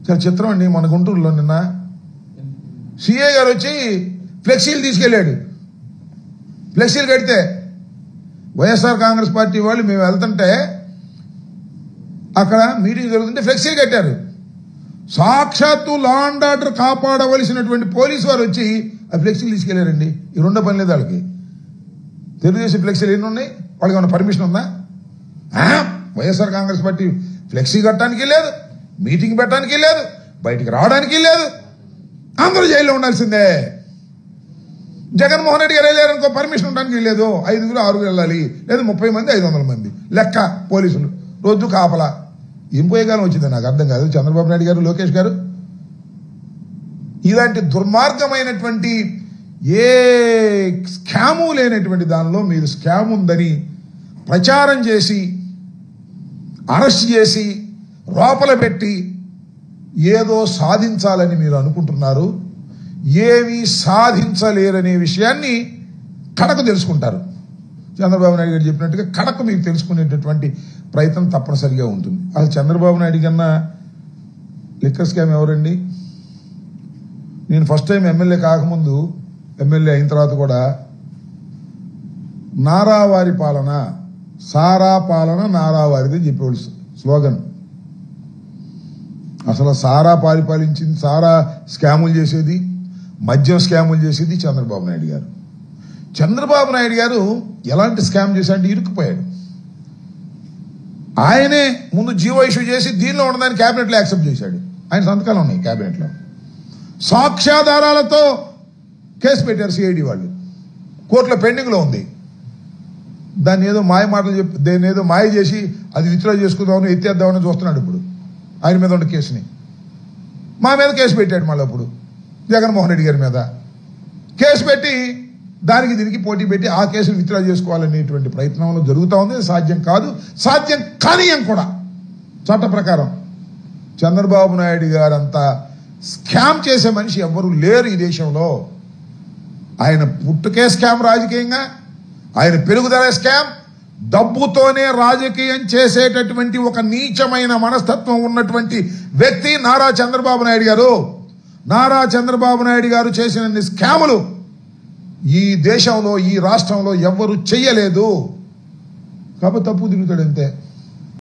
చాలా చిత్రం అండి. మన గుంటూరులో నిన్న సిఐ గారు వచ్చి ఫ్లెక్సీలు తీసుకెళ్ళాడు. ఫ్లెక్సీలు కడితే వైఎస్ఆర్ కాంగ్రెస్ పార్టీ వాళ్ళు మేము వెళ్తుంటే అక్కడ మీటింగ్ జరుగుతుంటే ఫ్లెక్సీలు కట్టారు. సాక్షాత్తు లా అండ్ ఆర్డర్ కాపాడవలసినటువంటి పోలీసు వారు వచ్చి ఆ ఫ్లెక్సీలు తీసుకెళ్లారండి. ఈ రెండో పని లేదు వాళ్ళకి. తెలుగుదేశం ఫ్లెక్సీలు ఎన్ని ఉన్నాయి? వాళ్ళకి ఏమైనా పర్మిషన్ ఉందా? వైఎస్ఆర్ కాంగ్రెస్ పార్టీ ఫ్లెక్సీ కట్టడానికి లేదు, మీటింగ్ పెట్టడానికి లేదు, బయటికి రావడానికి లేదు. అందరూ జైల్లో ఉండాల్సిందే. జగన్మోహన్ రెడ్డి గారు వెళ్ళారనుకో పర్మిషన్ ఉండడానికి లేదు. 5 6 వెళ్ళాలి, లేదా 30 మంది 500 మంది లెక్క పోలీసులు రోజు కాపలా. ఏం పోయేగాలం వచ్చింది నాకు అర్థం కాదు. చంద్రబాబు నాయుడు గారు, లోకేష్ గారు ఇలాంటి దుర్మార్గమైనటువంటి ఏ స్కాము లేనటువంటి దానిలో మీరు స్కామ్ ఉందని ప్రచారం చేసి అరెస్ట్ చేసి లోపల పెట్టి ఏదో సాధించాలని మీరు అనుకుంటున్నారు. ఏమీ సాధించలేరనే విషయాన్ని కడకు తెలుసుకుంటారు. చంద్రబాబు నాయుడు గారు చెప్పినట్టుగా కడకు మీకు తెలుసుకునేటటువంటి ప్రయత్నం తప్పనిసరిగా ఉంటుంది. అసలు చంద్రబాబు నాయుడు కన్నా లిక్కర్ స్కామ్ ఎవరండి? నేను ఫస్ట్ టైం ఎమ్మెల్యే కాకముందు, ఎమ్మెల్యే అయిన తర్వాత కూడా నారావారి పాలన, సారా పాలన నారావారిది అని చెప్పేవాళ్ళు స్లోగన్. అసలు సారా పరిపాలించింది, సారా స్కాములు చేసేది, మద్యం స్కాములు చేసేది చంద్రబాబు నాయుడు గారు. చంద్రబాబు నాయుడు గారు ఎలాంటి స్కామ్ చేశాడంటే ఇరుక్కుపోయాడు. ఆయనే ముందు జీవో ఇష్యూ చేసి దీనిలో ఉన్నదాన్ని క్యాబినెట్లో యాక్సెప్ట్ చేశాడు. ఆయన సంతకాలు ఉన్నాయి క్యాబినెట్లో. సాక్ష్యాధారాలతో కేసు పెట్టారు సిఐడి వాళ్ళు. కోర్టులో పెండింగ్లో ఉంది. దాన్ని ఏదో మాయ మాటలు చెప్పి దాన్ని ఏదో మాయ చేసి అది విత్డ్రా చేసుకుందామని ఎత్తేద్దామని చూస్తున్నాడు. ఇప్పుడు ఆయన మీద ఉన్న కేసుని మా మీద కేసు పెట్టాడు. మళ్ళీ అప్పుడు జగన్మోహన్ రెడ్డి గారి మీద కేసు పెట్టి దానికి దీనికి పోటీ పెట్టి ఆ కేసును విత్డ్రా చేసుకోవాలనేటువంటి ప్రయత్నంలో జరుగుతూ ఉంది. సాధ్యం కాదు, సాధ్యం కానీయం కూడా చట్ట ప్రకారం. చంద్రబాబు నాయుడు గారంతా స్కామ్ చేసే మనిషి ఎవ్వరూ లేరు ఈ దేశంలో. ఆయన పుట్టుకే స్కామ్ రాజకీయంగా, ఆయన పెరుగుదల స్కామ్, డబ్బుతోనే రాజకీయం చేసేటటువంటి ఒక నీచమైన మనస్తత్వం ఉన్నటువంటి వ్యక్తి నారా చంద్రబాబు నాయుడు గారు. నారా చంద్రబాబు నాయుడు గారు చేసిన స్కాములు ఈ దేశంలో, ఈ రాష్ట్రంలో ఎవ్వరూ చెయ్యలేదు. కాబట్టి తప్పు తిరుగుతాడు అంతే.